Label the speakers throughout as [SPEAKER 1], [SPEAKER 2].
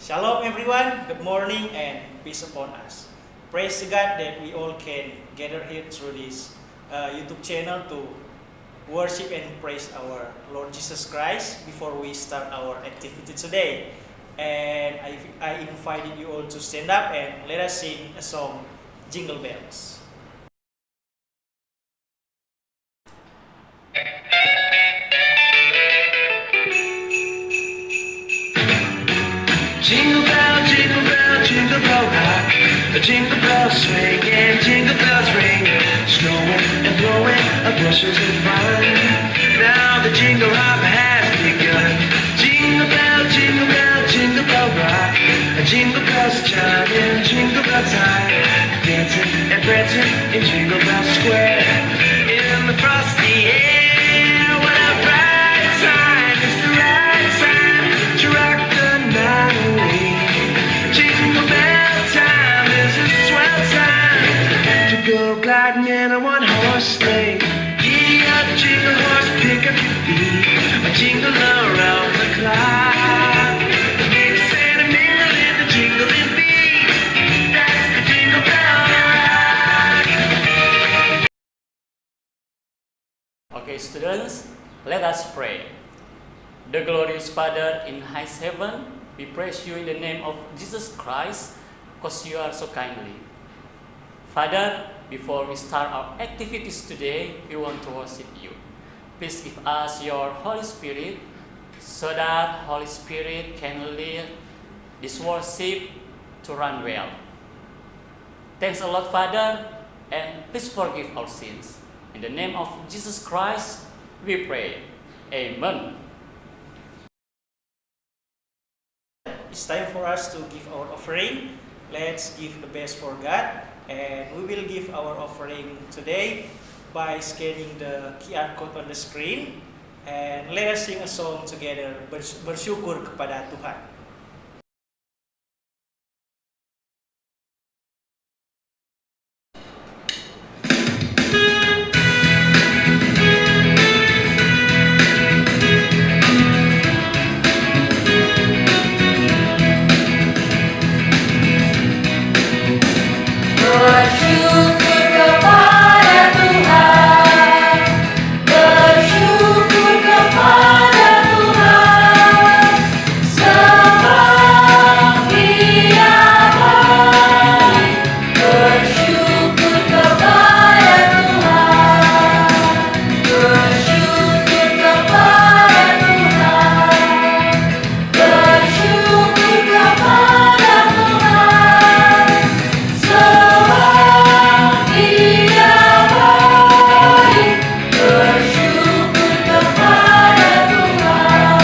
[SPEAKER 1] Shalom everyone, good morning and peace upon us. Praise God that we all can gather here through this YouTube channel to worship and praise our Lord Jesus Christ before we start our activity today. And I invited you all to stand up and let us sing a song, Jingle Bells.
[SPEAKER 2] Jingle bell, jingle bell, jingle bell rock. A jingle bell swing and jingle bells ring. Snowing and blowing bushels of fun. Now the jingle hop has begun. Jingle bell, jingle bell, jingle bell rock. Jingle bells chime in jingle bell time. Dancing and prancing in Jingle Bell Square. In the frosty air, what a bright time. It's the right time to rock the night away. Jingle bell time is a swell time to go gliding in a one-horse sleigh. Giddy up, jingle horse, pick up your feet. A jingle around the clock. Mix and a mingle in the jingling beat. That's the Jingle Bell Rock.
[SPEAKER 3] Okay, students, let us pray. The glorious Father in high heaven, we praise you in the name of Jesus Christ, because you are so kindly. Father, before we start our activities today, we want to worship you. Please give us your Holy Spirit, so that Holy Spirit can lead this worship to run well. Thanks a lot, Father, and please forgive our sins. In the name of Jesus Christ, we pray. Amen.
[SPEAKER 1] It's time for us to give our offering. Let's give the best for God. And we will give our offering today by scanning the QR code on the screen. And let us sing a song together, bersyukur kepada Tuhan.
[SPEAKER 4] Bersyukur kepada Tuhan, bersyukur kepada Tuhan, sebab Dia baik. Bersyukur kepada Tuhan, bersyukur kepada Tuhan, bersyukur kepada Tuhan. Sebab Dia baik, bersyukur kepada Tuhan.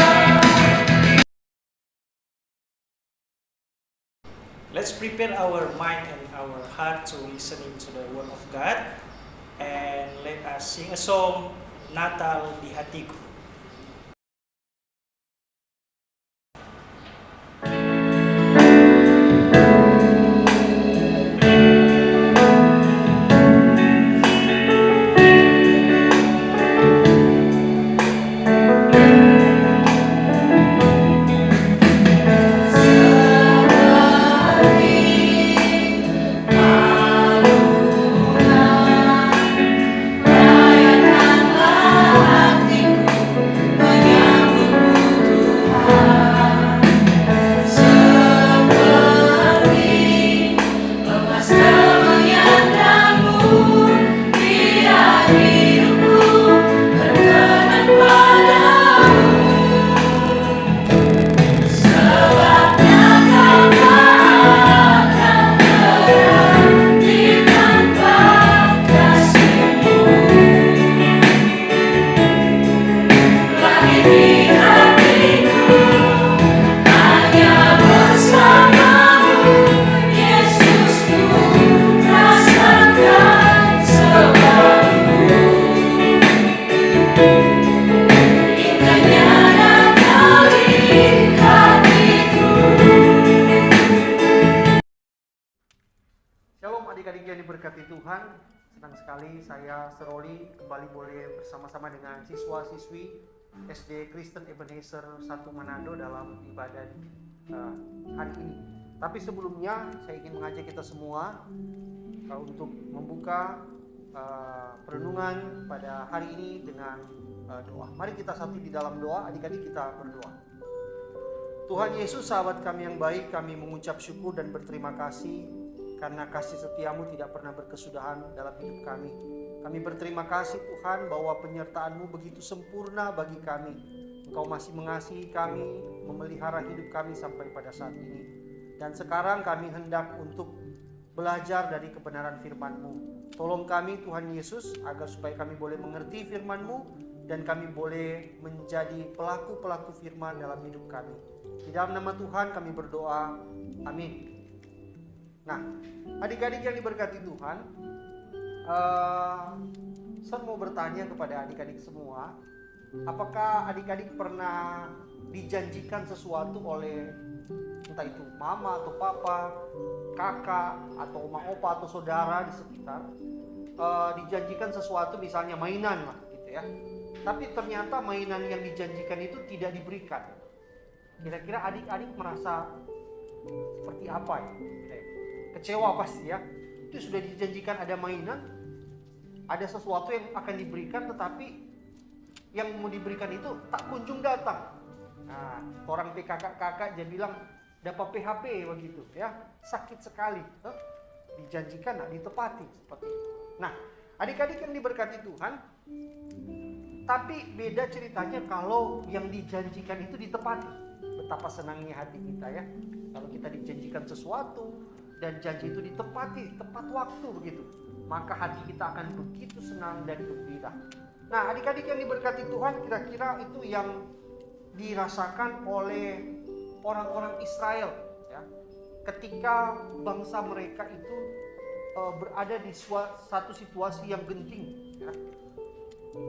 [SPEAKER 1] Let's prepare our mind and our heart to listening to the Word of God. And let us sing a song, Natal di Hatiku.
[SPEAKER 5] Shalom adik-adik yang diberkati Tuhan. Senang sekali saya Seroli kembali boleh bersama-sama dengan siswa-siswi SD Kristen Ebenezer 1 Manado dalam ibadah hari ini. Tapi sebelumnya saya ingin mengajak kita semua untuk membuka perenungan pada hari ini dengan doa. Mari kita satu di dalam doa, adik-adik kita berdoa. Tuhan Yesus, sahabat kami yang baik, kami mengucap syukur dan berterima kasih karena kasih setiamu tidak pernah berkesudahan dalam hidup kami. Kami berterima kasih Tuhan bahwa penyertaan-Mu begitu sempurna bagi kami. Engkau masih mengasihi kami, memelihara hidup kami sampai pada saat ini. Dan sekarang kami hendak untuk belajar dari kebenaran firman-Mu. Tolong kami Tuhan Yesus agar supaya kami boleh mengerti firman-Mu dan kami boleh menjadi pelaku-pelaku firman dalam hidup kami. Di dalam nama Tuhan kami berdoa. Amin. Nah, adik-adik yang diberkati Tuhan, saya mau bertanya kepada adik-adik semua, apakah adik-adik pernah dijanjikan sesuatu oleh entah itu mama atau papa, kakak atau oma opa atau saudara di sekitar, dijanjikan sesuatu misalnya mainan lah gitu ya. Tapi ternyata mainan yang dijanjikan itu tidak diberikan. Kira-kira adik-adik merasa seperti apa ya? Kecewa pasti ya. Itu sudah dijanjikan ada mainan, ada sesuatu yang akan diberikan, tetapi yang mau diberikan itu tak kunjung datang. Nah, orang kakak-kakak dia bilang dapat PHP begitu ya, sakit sekali. Dijanjikan tak ditepati seperti itu. Nah, adik-adik yang diberkati Tuhan, tapi beda ceritanya kalau yang dijanjikan itu ditepati. Betapa senangnya hati kita ya, kalau kita dijanjikan sesuatu dan janji itu ditepati tepat waktu begitu, maka hati kita akan begitu senang dan gembira. Nah, adik-adik yang diberkati Tuhan, kira-kira itu yang dirasakan oleh orang-orang Israel ya, ketika bangsa mereka itu berada di satu situasi yang genting ya.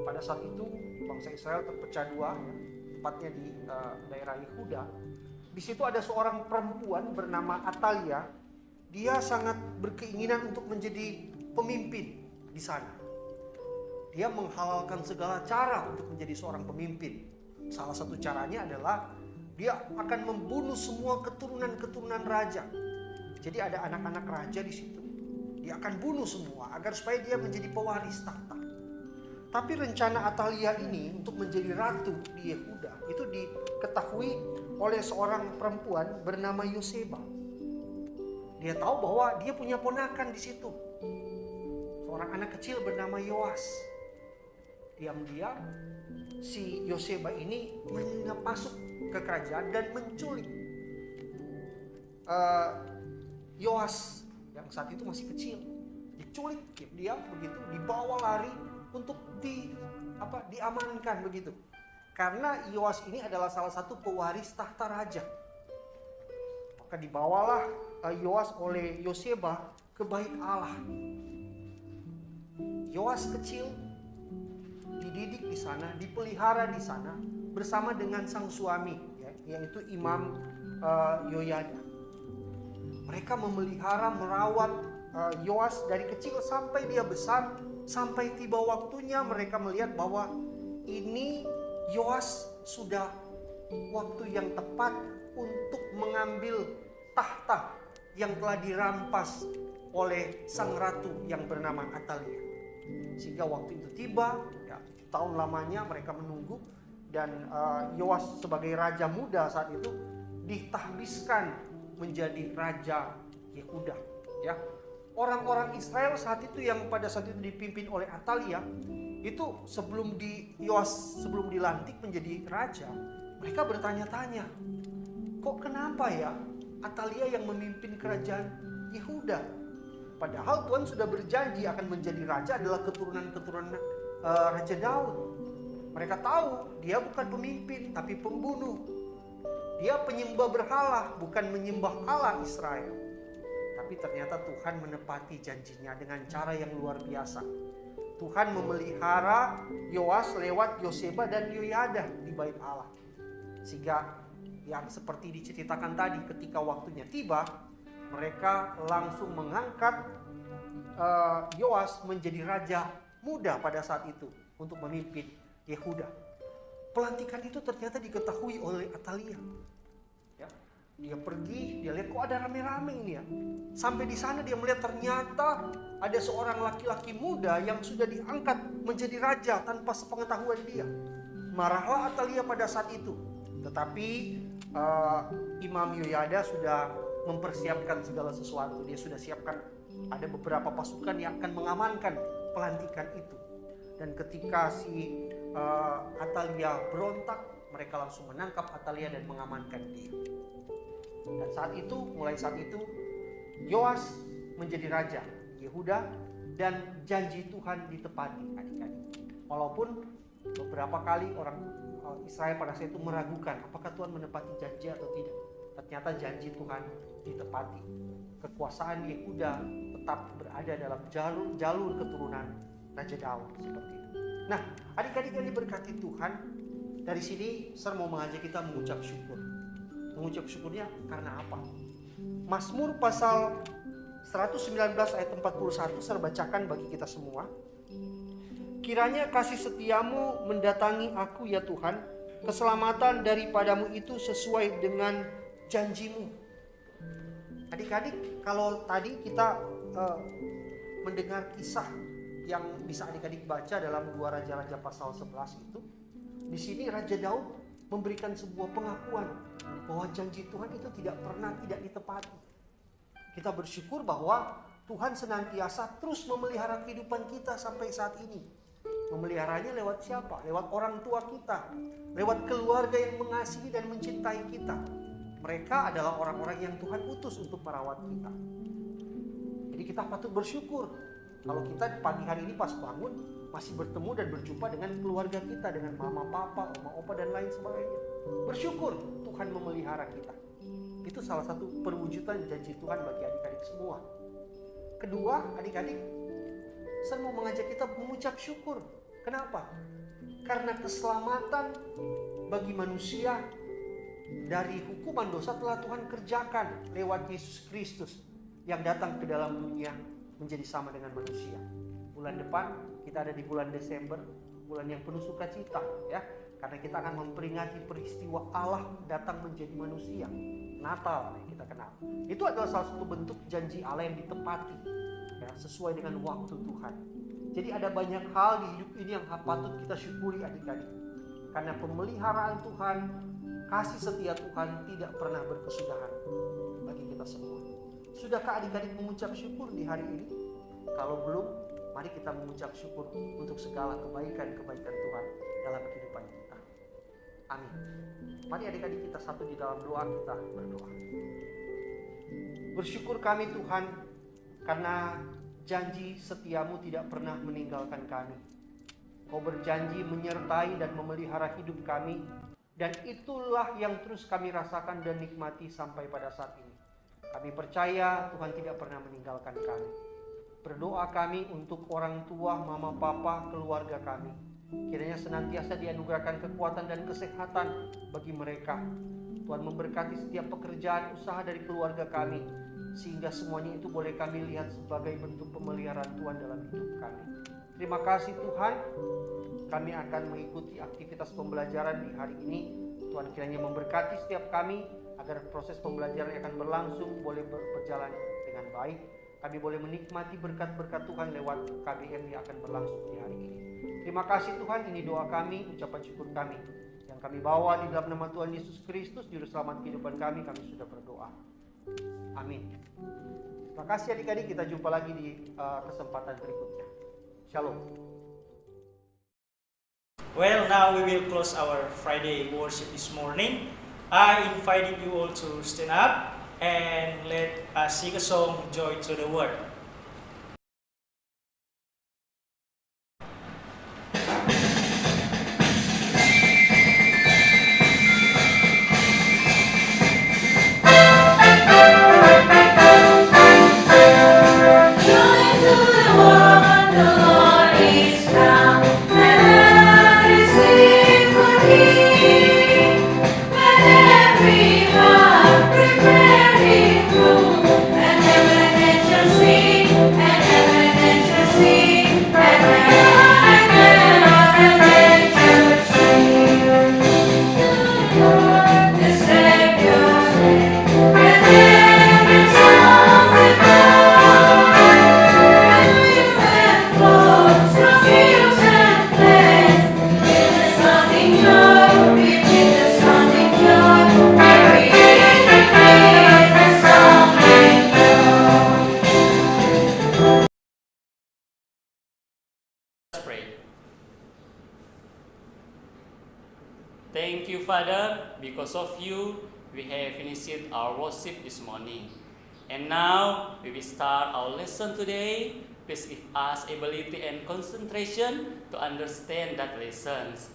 [SPEAKER 5] Pada saat itu bangsa Israel terpecah dua ya, tepatnya di daerah Yehuda. Di situ ada seorang perempuan bernama Atalia. Dia sangat berkeinginan untuk menjadi pemimpin di sana. Dia menghalalkan segala cara untuk menjadi seorang pemimpin. Salah satu caranya adalah dia akan membunuh semua keturunan-keturunan raja. Jadi ada anak-anak raja di situ. Dia akan bunuh semua agar supaya dia menjadi pewaris tahta. Tapi rencana Atalia ini untuk menjadi ratu di Yehuda itu diketahui oleh seorang perempuan bernama Yoseba. Dia tahu bahwa dia punya ponakan di situ, seorang anak kecil bernama Yoas. Diam-diam si Yoseba ini masuk ke kerajaan dan menculik Yoas yang saat itu masih kecil. Diculik dia begitu, dibawa lari untuk diamankan begitu. Karena Yoas ini adalah salah satu pewaris tahta raja. Maka dibawalah Yoas oleh Yoseba ke bait Allah. Yoas kecil dididik di sana, dipelihara di sana bersama dengan sang suami ya, yaitu Imam Yoyada. Mereka memelihara, merawat Yoas dari kecil sampai dia besar. Sampai tiba waktunya mereka melihat bahwa ini Yoas sudah waktu yang tepat untuk mengambil tahta yang telah dirampas oleh sang ratu yang bernama Atalia. Sehingga waktu itu tiba, ya, 7 tahun lamanya mereka menunggu, dan Yoas sebagai raja muda saat itu ditahbiskan menjadi raja Yehuda. Ya, orang-orang Israel saat itu yang pada saat itu dipimpin oleh Atalia itu sebelum Yoas dilantik menjadi raja, mereka bertanya-tanya, kok kenapa ya Atalia yang memimpin kerajaan Yehuda? Padahal Tuhan sudah berjanji akan menjadi raja adalah keturunan Raja Daud. Mereka tahu dia bukan pemimpin tapi pembunuh. Dia penyembah berhala, bukan menyembah Allah Israel. Tapi ternyata Tuhan menepati janjinya dengan cara yang luar biasa. Tuhan memelihara Yoas lewat Yoseba dan Yoyada di bait Allah. Sehingga yang seperti diceritakan tadi, ketika waktunya tiba, mereka langsung mengangkat Yoas menjadi raja muda pada saat itu untuk memimpin Yehuda. Pelantikan itu ternyata diketahui oleh Atalia. Ya. Dia pergi, dia lihat kok ada rame-rame ini ya. Sampai di sana dia melihat ternyata ada seorang laki-laki muda yang sudah diangkat menjadi raja tanpa sepengetahuan dia. Marahlah Atalia pada saat itu. Tetapi Imam Yoyada sudah mempersiapkan segala sesuatu. Dia sudah siapkan ada beberapa pasukan yang akan mengamankan pelantikan itu. Dan ketika si Atalia berontak, mereka langsung menangkap Atalia dan mengamankan dia. Dan mulai saat itu Yoas menjadi raja Yehuda dan janji Tuhan ditepati adik-adik. Walaupun beberapa kali orang Israel pada saat itu meragukan apakah Tuhan menepati janji atau tidak. Ternyata janji Tuhan ditepati. Kekuasaan Yehuda tetap berada dalam jalur keturunan Raja Daud seperti itu. Nah, adik-adik yang diberkati Tuhan, dari sini saya mau mengajak kita mengucap syukur. Mengucap syukurnya karena apa? Mazmur pasal 119 ayat 41 saya bacakan bagi kita semua. Kiranya kasih setiamu mendatangi aku ya Tuhan, keselamatan daripadamu itu sesuai dengan janjimu. Adik-adik, kalau tadi kita mendengar kisah yang bisa adik-adik baca dalam 2 Raja-Raja pasal 11 itu, di sini Raja Daud memberikan sebuah pengakuan bahwa janji Tuhan itu tidak pernah tidak ditepati. Kita bersyukur bahwa Tuhan senantiasa terus memelihara kehidupan kita sampai saat ini. Memeliharanya lewat siapa? Lewat orang tua kita, lewat keluarga yang mengasihi dan mencintai kita. Mereka adalah orang-orang yang Tuhan utus untuk merawat kita. Jadi kita patut bersyukur kalau kita pagi hari ini pas bangun masih bertemu dan berjumpa dengan keluarga kita, dengan mama, papa, oma, opa dan lain sebagainya. Bersyukur Tuhan memelihara kita. Itu salah satu perwujudan janji Tuhan bagi adik-adik semua. Kedua, adik-adik, saya mau mengajak kita mengucap syukur. Kenapa? Karena keselamatan bagi manusia dari hukuman dosa telah Tuhan kerjakan lewat Yesus Kristus yang datang ke dalam dunia menjadi sama dengan manusia. Bulan depan kita ada di bulan Desember, bulan yang penuh sukacita ya, karena kita akan memperingati peristiwa Allah datang menjadi manusia. Natal yang kita kenal. Itu adalah salah satu bentuk janji Allah yang ditepati ya, sesuai dengan waktu Tuhan. Jadi ada banyak hal di hidup ini yang patut kita syukuri adik-adik. Karena pemeliharaan Tuhan, kasih setia Tuhan tidak pernah berkesudahan bagi kita semua. Sudahkah adik-adik mengucap syukur di hari ini? Kalau belum, mari kita mengucap syukur untuk segala kebaikan-kebaikan Tuhan dalam kehidupan kita. Amin. Mari adik-adik kita satu di dalam doa, kita berdoa. Bersyukur kami Tuhan karena janji setiamu tidak pernah meninggalkan kami. Kau berjanji menyertai dan memelihara hidup kami, dan itulah yang terus kami rasakan dan nikmati sampai pada saat ini. Kami percaya Tuhan tidak pernah meninggalkan kami. Berdoa kami untuk orang tua, mama, papa, keluarga kami. Kiranya senantiasa dianugerahkan kekuatan dan kesehatan bagi mereka. Tuhan memberkati setiap pekerjaan usaha dari keluarga kami, sehingga semuanya itu boleh kami lihat sebagai bentuk pemeliharaan Tuhan dalam hidup kami. Terima kasih Tuhan, kami akan mengikuti aktivitas pembelajaran di hari ini. Tuhan kiranya memberkati setiap kami, agar proses pembelajaran yang akan berlangsung boleh berjalan dengan baik. Kami boleh menikmati berkat-berkat Tuhan lewat KBM yang akan berlangsung di hari ini. Terima kasih Tuhan, ini doa kami, ucapan syukur kami yang kami bawa di dalam nama Tuhan Yesus Kristus, Juru Selamat kehidupan kami sudah berdoa. Amin. Terima kasih adik-adik, kita jumpa lagi di kesempatan berikutnya. Shalom.
[SPEAKER 1] Well, now we will close our Friday worship this morning. I invited you all to stand up and let us sing a song, Joy to the World.
[SPEAKER 4] Prepare in room and heaven and angels sing.
[SPEAKER 3] Father, because of you, we have finished our worship this morning. And now, we will start our lesson today. Please give us ability and concentration to understand that lessons.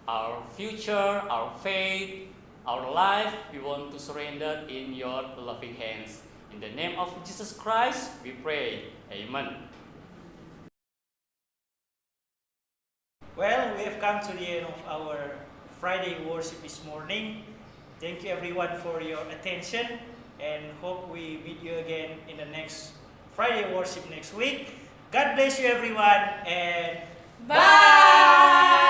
[SPEAKER 3] Our future, our faith, our life, we want to surrender in your loving hands. In the name of Jesus Christ, we pray. Amen.
[SPEAKER 1] Well, we have come to the end of our Friday worship this morning. Thank you everyone for your attention and hope we meet you again in the next Friday worship next week. God bless you everyone and
[SPEAKER 4] Bye!